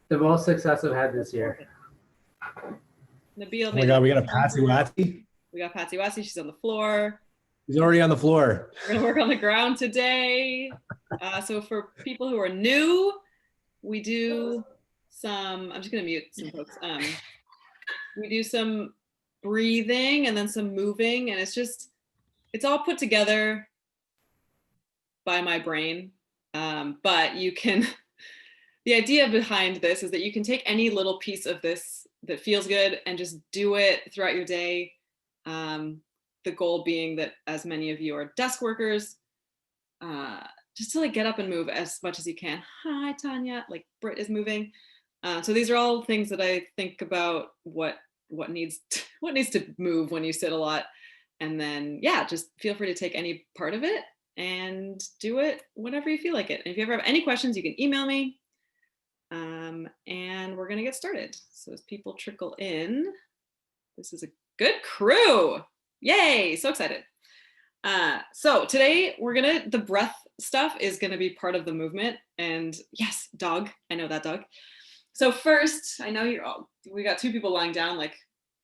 The most success I've had this year. Nabil Oh my God, we got a Patsy Watsy. We got Patsy Wassy. She's on the floor. He's already on the floor. We're gonna work on the ground today. So for people who are new, we do some, I'm just gonna mute some folks. We do some breathing and then some moving, and it's all put together by my brain. But you can, the idea behind this is that you can take any little piece of this that feels good and just do it throughout your day. The goal being that as many of you are desk workers, just to like get up and move as much as you can. Hi, Tanya, like Britt is moving. So these are all things that I think about what needs to move when you sit a lot. And then, yeah, just feel free to take any part of it and do it whenever you feel like it. And if you ever have any questions, you can email me. And we're gonna get started. So as people trickle in, this is a good crew. Yay, so excited. So today the breath stuff is gonna be part of the movement. And yes, dog, I know that dog. So first, I know we got two people lying down like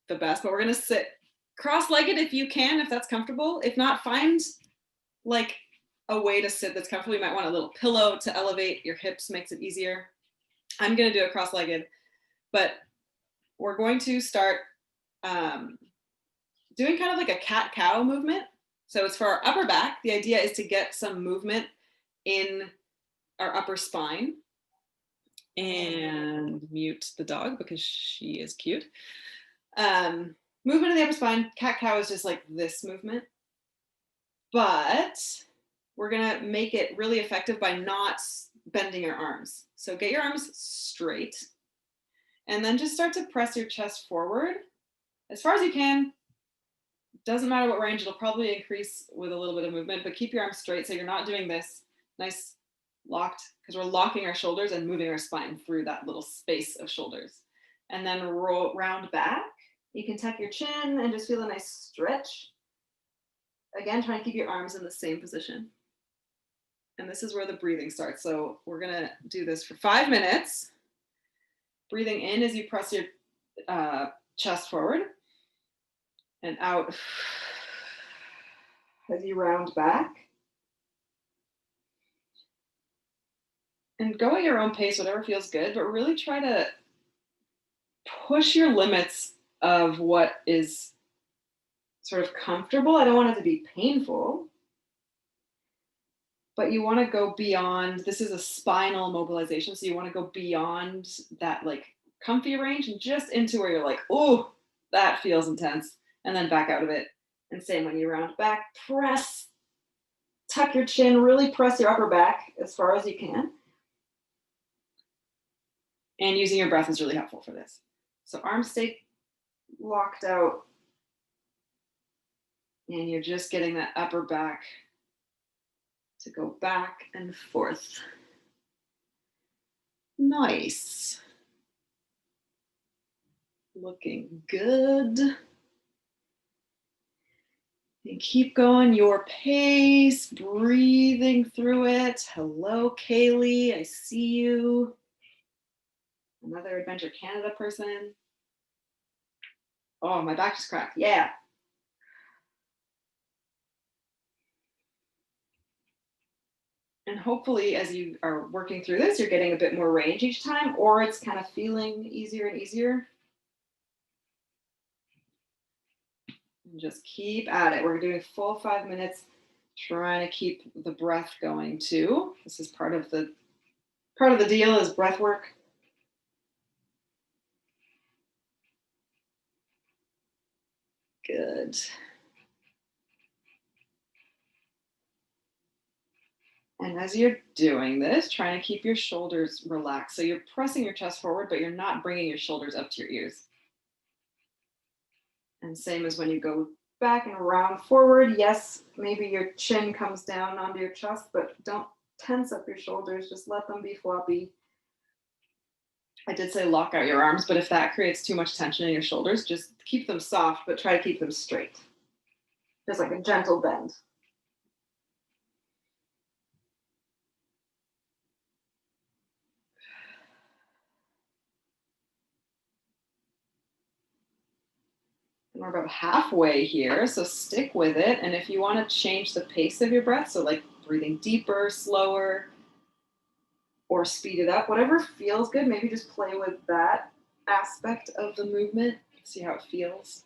the best, but we're gonna sit cross-legged if you can, if that's comfortable. If not, find like a way to sit that's comfortable. You might want a little pillow to elevate your hips, makes it easier. I'm gonna do it cross-legged, but we're going to start doing kind of like a cat-cow movement. So it's for our upper back. The idea is to get some movement in our upper spine. And mute the dog because she is cute. Movement in the upper spine. Cat-cow is just like this movement. But we're gonna make it really effective by not bending your arms. So get your arms straight and then just start to press your chest forward as far as you can. Doesn't matter what range, it'll probably increase with a little bit of movement, but keep your arms straight so you're not doing this nice locked, because we're locking our shoulders and moving our spine through that little space of shoulders. And then round back. You can tuck your chin and just feel a nice stretch. Again, trying to keep your arms in the same position. And this is where the breathing starts. So we're gonna do this for 5 minutes. Breathing in as you press your chest forward, and out as you round back. And go at your own pace, whatever feels good, but really try to push your limits of what is sort of comfortable. I don't want it to be painful, but you want to go beyond. This is a spinal mobilization, so you want to go beyond that like comfy range and just into where you're like, oh, that feels intense, and then back out of it. And same when you round back, press, tuck your chin, really press your upper back as far as you can. And using your breath is really helpful for this. So arms stay locked out. And you're just getting that upper back to go back and forth. Nice. Looking good. And keep going your pace, breathing through it. Hello, Kaylee, I see you. Another Adventure Canada person. Oh, my back just cracked. Yeah. And hopefully as you are working through this, you're getting a bit more range each time, or it's kind of feeling easier and easier. And just keep at it. We're doing full 5 minutes, trying to keep the breath going too. This is part of the deal is breath work. Good. And as you're doing this, trying to keep your shoulders relaxed. So you're pressing your chest forward, but you're not bringing your shoulders up to your ears. And same as when you go back and round forward. Yes, maybe your chin comes down onto your chest, but don't tense up your shoulders. Just let them be floppy. I did say lock out your arms, but if that creates too much tension in your shoulders, just keep them soft, but try to keep them straight. Just like a gentle bend. And we're about halfway here, so stick with it. And if you want to change the pace of your breath, so like breathing deeper, slower, or speed it up, whatever feels good, maybe just play with that aspect of the movement, see how it feels.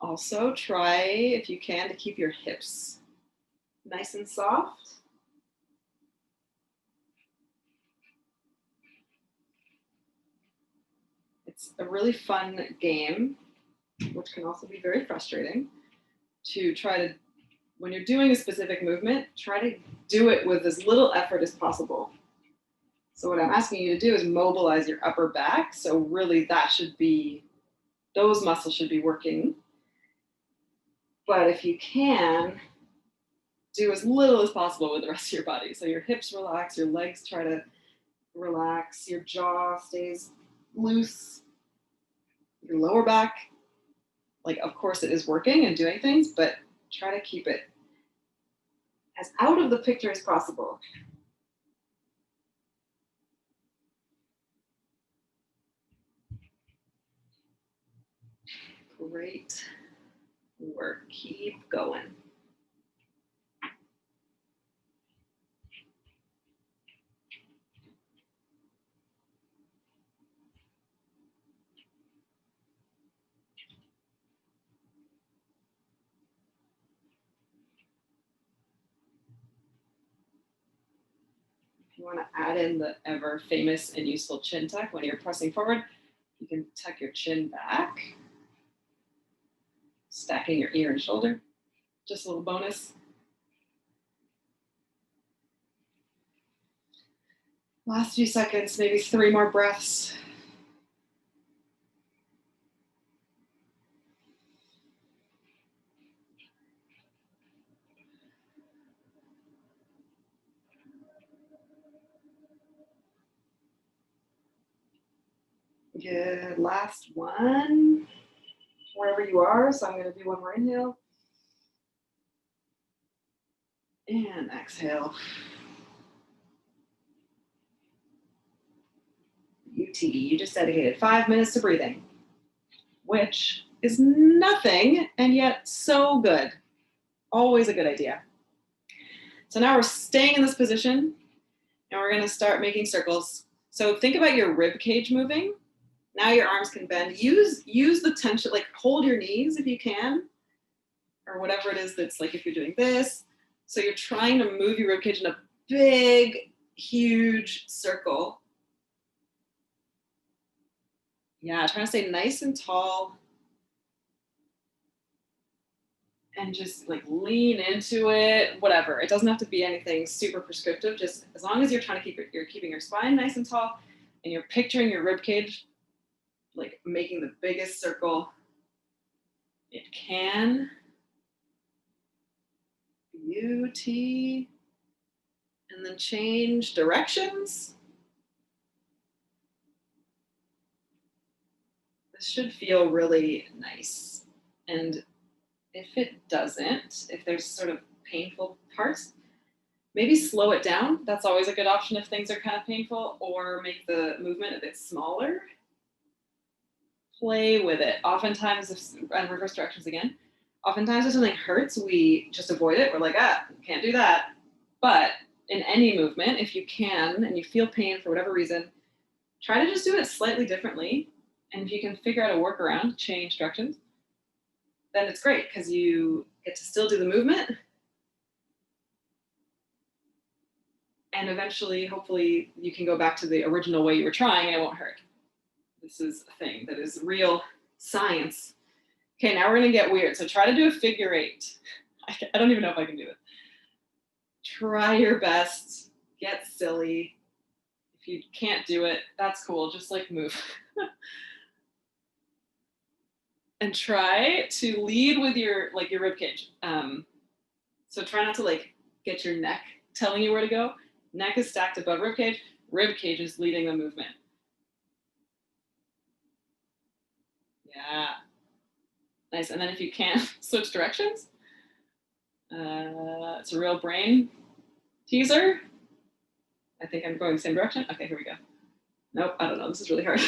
Also, try, if you can, to keep your hips nice and soft. It's a really fun game, which can also be very frustrating, to try to, when you're doing a specific movement, try to do it with as little effort as possible. So what I'm asking you to do is mobilize your upper back. So really that should be, those muscles should be working. But if you can, do as little as possible with the rest of your body. So your hips relax, your legs try to relax, your jaw stays loose, your lower back, like of course it is working and doing things, but try to keep it as out of the picture as possible. Great work, keep going. If you want to add in the ever famous and useful chin tuck when you're pressing forward, you can tuck your chin back, stacking your ear and shoulder. Just a little bonus. Last few seconds, maybe 3 more breaths. Good, last one, wherever you are. So I'm going to do one more inhale. And exhale. UT, you just dedicated 5 minutes to breathing, which is nothing and yet so good. Always a good idea. So now we're staying in this position and we're going to start making circles. So think about your rib cage moving. Now your arms can bend. Use the tension, like hold your knees if you can, or whatever it is that's like if you're doing this. So you're trying to move your rib cage in a big, huge circle. Yeah, trying to stay nice and tall. And just like lean into it, whatever. It doesn't have to be anything super prescriptive. Just as long as you're trying to you're keeping your spine nice and tall and you're picturing your rib cage like making the biggest circle it can. UT. And then change directions. This should feel really nice. And if it doesn't, if there's sort of painful parts, maybe slow it down. That's always a good option if things are kind of painful, or make the movement a bit smaller. Play with it. Oftentimes, and reverse directions again, oftentimes if something hurts, we just avoid it. We're like, can't do that. But in any movement, if you can, and you feel pain for whatever reason, try to just do it slightly differently. And if you can figure out a workaround, change directions, then it's great because you get to still do the movement. And eventually, hopefully, you can go back to the original way you were trying and it won't hurt. This is a thing that is real science. Okay, now we're gonna get weird. So try to do a figure 8. I don't even know if I can do it. Try your best, get silly. If you can't do it, that's cool, just like move. And try to lead with your rib cage. So try not to like get your neck telling you where to go. Neck is stacked above rib cage is leading the movement. Yeah, nice. And then if you can, switch directions. It's a real brain teaser. I think I'm going the same direction. Okay, here we go. Nope, I don't know. This is really hard.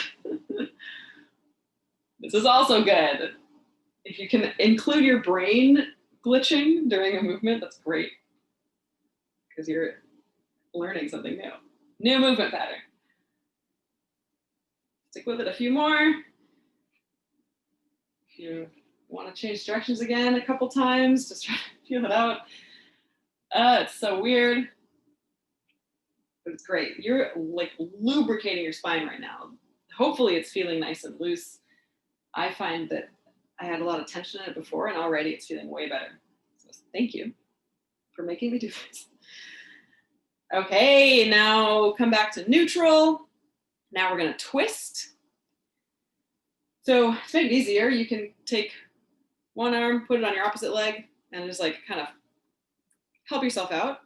This is also good. If you can include your brain glitching during a movement, that's great. Because you're learning something new. New movement pattern. Stick with it a few more. If you want to change directions again a couple times, just try to feel it out. It's so weird, but it's great. You're like lubricating your spine right now. Hopefully it's feeling nice and loose. I find that I had a lot of tension in it before, and already it's feeling way better. So thank you for making me do this. Okay, now come back to neutral. Now we're gonna twist. So to make it easier, you can take one arm, put it on your opposite leg, and just like kind of help yourself out.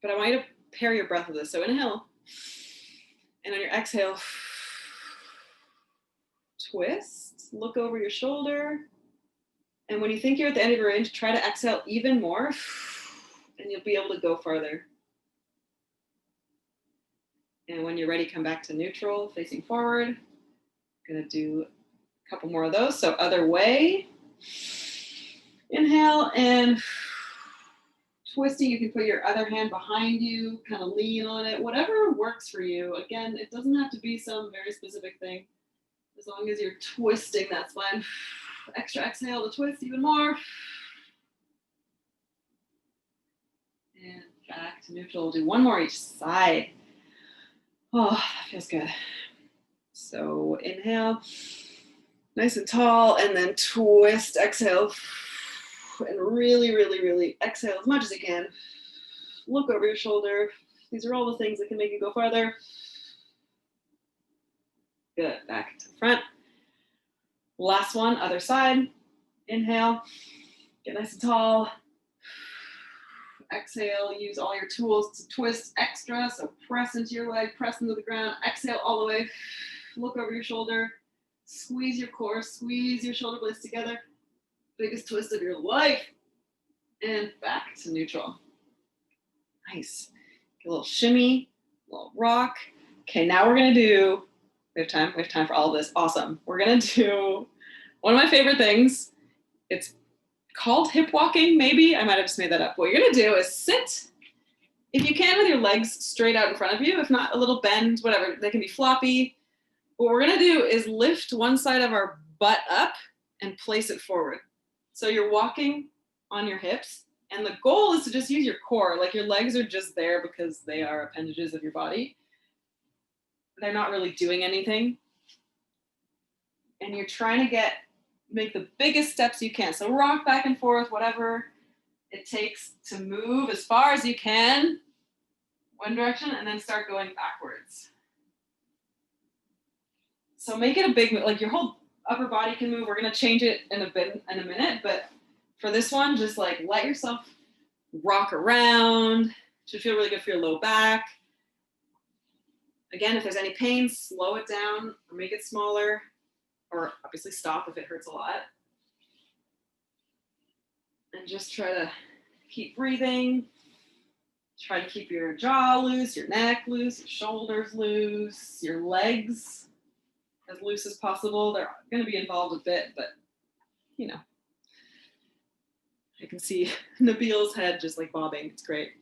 But I want you to pair your breath with this. So inhale, and on your exhale, twist, look over your shoulder. And when you think you're at the end of your range, try to exhale even more, and you'll be able to go farther. And when you're ready, come back to neutral, facing forward. I'm gonna do a couple more of those. So other way, inhale and twisting. You can put your other hand behind you, kind of lean on it, whatever works for you. Again, it doesn't have to be some very specific thing. As long as you're twisting, that's fine. Extra exhale to twist even more. And back to neutral. We'll do one more each side. Oh, that feels good. So inhale, nice and tall, and then twist, exhale, and really, really, really exhale as much as you can. Look over your shoulder. These are all the things that can make you go farther. Good, back to the front. Last one, other side. Inhale, get nice and tall. Exhale, use all your tools to twist extra. So press into your leg, press into the ground. Exhale all the way. Look over your shoulder. Squeeze your core, squeeze your shoulder blades together. Biggest twist of your life. And back to neutral. Nice. Get a little shimmy, a little rock. Okay, now we're gonna do, we have time for all of this. Awesome. We're gonna do one of my favorite things. It's called hip walking, maybe. I might have just made that up. What you're gonna do is sit, if you can, with your legs straight out in front of you. If not, a little bend, whatever. They can be floppy. What we're gonna do is lift one side of our butt up and place it forward. So you're walking on your hips, and the goal is to just use your core. Like your legs are just there because they are appendages of your body. They're not really doing anything. And you're trying to make the biggest steps you can. So rock back and forth, whatever it takes to move as far as you can, one direction, and then start going backwards. So make it a big move, like your whole upper body can move. We're gonna change it in a minute, but for this one, just like let yourself rock around. Should feel really good for your low back. Again, if there's any pain, slow it down or make it smaller, or obviously stop if it hurts a lot. And just try to keep breathing. Try to keep your jaw loose, your neck loose, your shoulders loose, your legs as loose as possible. They're going to be involved a bit, but you know. I can see Nabil's head just like bobbing. It's great.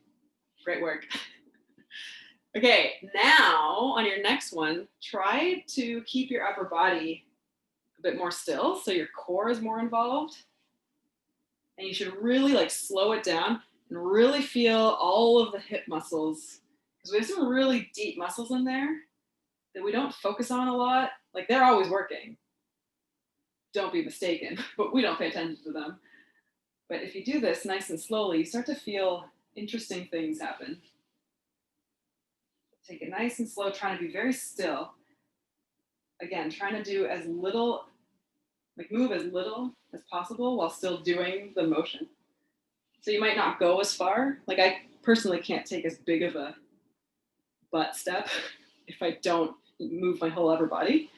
Great work. Okay, now on your next one, try to keep your upper body a bit more still so your core is more involved. And you should really like slow it down and really feel all of the hip muscles, because we have some really deep muscles in there that we don't focus on a lot. Like they're always working. Don't be mistaken, but we don't pay attention to them. But if you do this nice and slowly, you start to feel interesting things happen. Take it nice and slow, trying to be very still. Again, trying to do as little, like move as little as possible while still doing the motion. So you might not go as far. Like I personally can't take as big of a butt step if I don't move my whole upper body,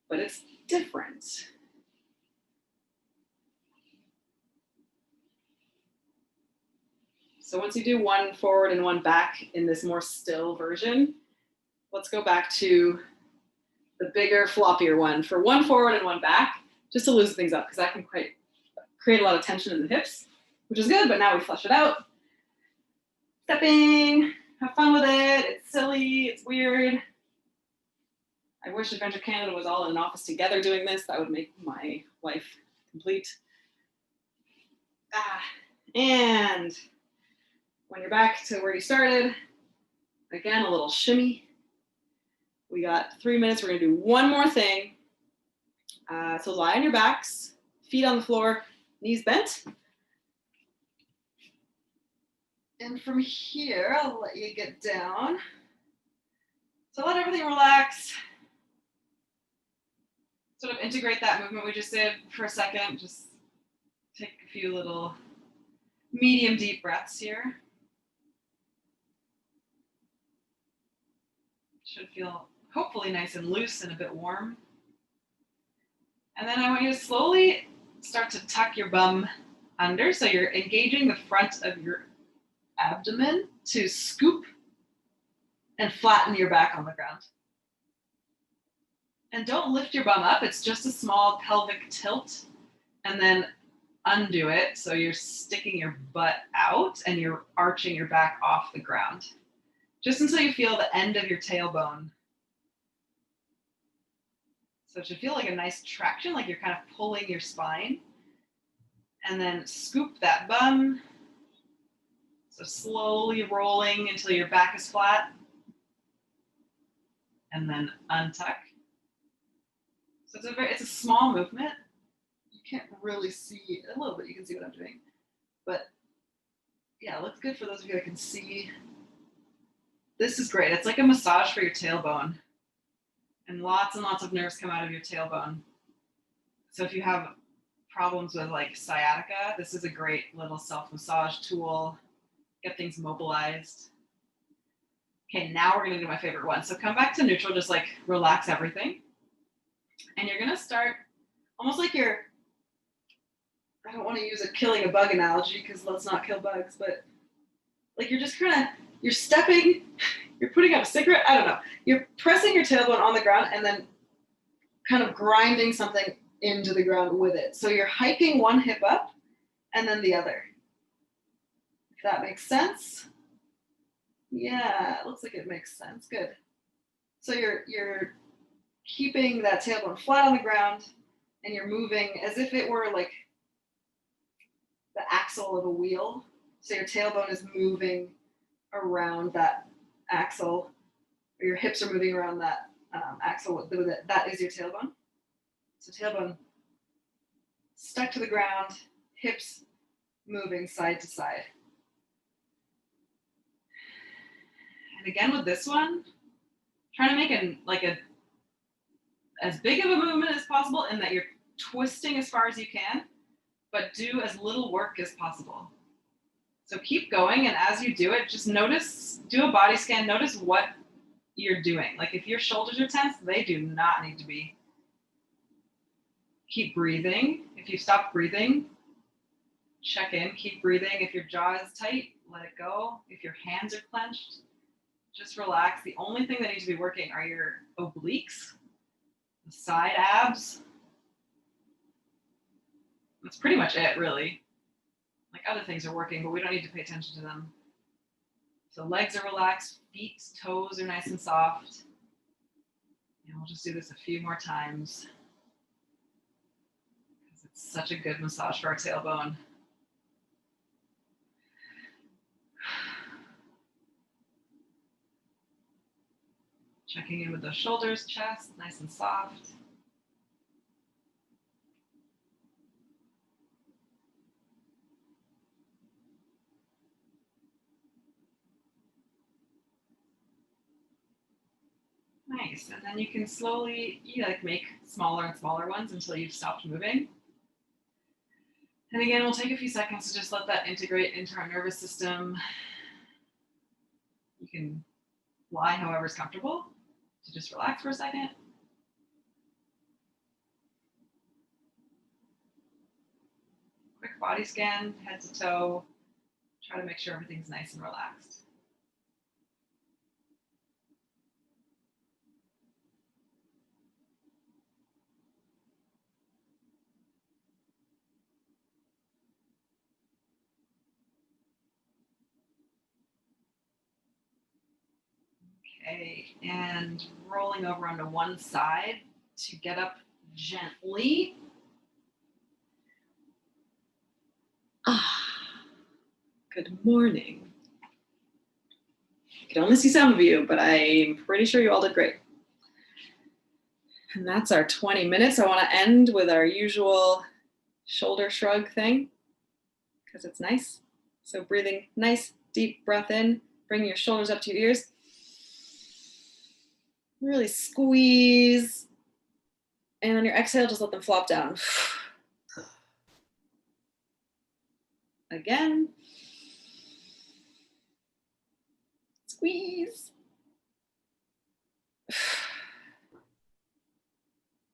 but it's different. So once you do one forward and one back in this more still version, let's go back to the bigger, floppier one for one forward and one back, just to loosen things up, because that can create a lot of tension in the hips, which is good, but now we flush it out. Stepping, have fun with it. It's silly, it's weird. I wish Adventure Canada was all in an office together doing this. That would make my life complete. And when you're back to where you started, again, a little shimmy. We got 3 minutes. We're gonna do one more thing. So lie on your backs, feet on the floor, knees bent. And from here, I'll let you get down. So let everything relax. Sort of integrate that movement we just did for a second. Just take a few little medium deep breaths here. Should feel hopefully nice and loose and a bit warm. And then I want you to slowly start to tuck your bum under. So you're engaging the front of your abdomen to scoop and flatten your back on the ground. And don't lift your bum up. It's just a small pelvic tilt. And then undo it. So you're sticking your butt out and you're arching your back off the ground. Just until you feel the end of your tailbone. So it should feel like a nice traction, like you're kind of pulling your spine. And then scoop that bum. So slowly rolling until your back is flat. And then untuck. So it's a small movement. You can't really see a little bit. You can see what I'm doing. But yeah, it looks good for those of you that can see. This is great. It's like a massage for your tailbone. And lots of nerves come out of your tailbone. So if you have problems with like sciatica, this is a great little self-massage tool. Get things mobilized. Okay, now we're gonna do my favorite one. So come back to neutral, just like relax everything. And you're gonna start almost like I don't wanna use a killing a bug analogy because let's not kill bugs, but like you're stepping, you're putting out a cigarette, I don't know. You're pressing your tailbone on the ground and then kind of grinding something into the ground with it. So you're hiking one hip up and then the other. If that makes sense. Yeah, it looks like it makes sense. Good. So you're keeping that tailbone flat on the ground and you're moving as if it were like the axle of a wheel. So your tailbone is moving around that axle, or your hips are moving around that axle with it. That is your tailbone. So tailbone stuck to the ground, hips moving side to side. And again with this one, trying to make as big of a movement as possible in that you're twisting as far as you can, but do as little work as possible. So keep going, and as you do it, just notice, do a body scan, notice what you're doing. Like if your shoulders are tense, they do not need to be. Keep breathing. If you stop breathing, check in, keep breathing. If your jaw is tight, let it go. If your hands are clenched, just relax. The only thing that needs to be working are your obliques, the side abs. That's pretty much it, really. Like other things are working, but we don't need to pay attention to them. So legs are relaxed, feet, toes are nice and soft. And we'll just do this a few more times because it's such a good massage for our tailbone. Checking in with those shoulders, chest, nice and soft. Nice, and then you can slowly, make smaller and smaller ones until you've stopped moving. And again, we'll take a few seconds to just let that integrate into our nervous system. You can lie however's comfortable, so just relax for a second. Quick body scan, head to toe, Try to make sure everything's nice and relaxed. Okay, and rolling over onto one side to get up gently. Good morning. I can only see some of you, but I'm pretty sure you all did great. And that's our 20 minutes. I want to end with our usual shoulder shrug thing because it's nice. So breathing, nice deep breath in, bring your shoulders up to your ears. Really squeeze. And on your exhale, just let them flop down. Again. Squeeze.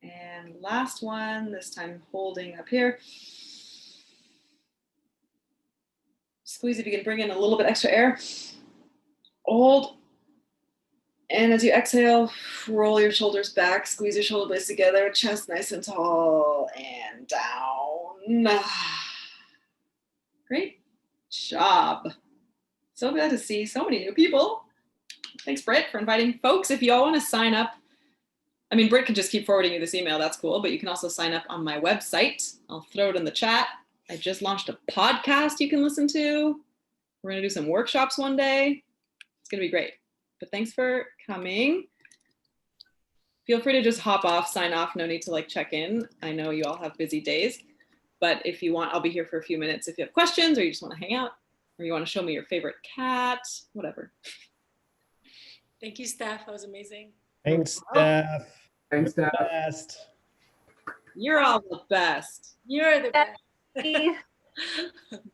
And last one, this time holding up here. Squeeze if you can bring in a little bit extra air. Hold. And as you exhale, roll your shoulders back, squeeze your shoulder blades together, chest nice and tall, and down. Great job. So glad to see so many new people. Thanks, Britt, for inviting folks. If you all want to sign up, I mean, Britt can just keep forwarding you this email. That's cool. But you can also sign up on my website. I'll throw it in the chat. I just launched a podcast you can listen to. We're going to do some workshops one day. It's going to be great. But thanks for coming. Feel free to just hop off, sign off. No need to like check in. I know you all have busy days. But if you want, I'll be here for a few minutes if you have questions or you just want to hang out or you want to show me your favorite cat, whatever. Thank you, Steph. That was amazing. Thanks, Steph. Thanks, You're the Steph. best. You're all the best. You're the best.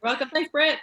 Welcome. Thanks, Britt.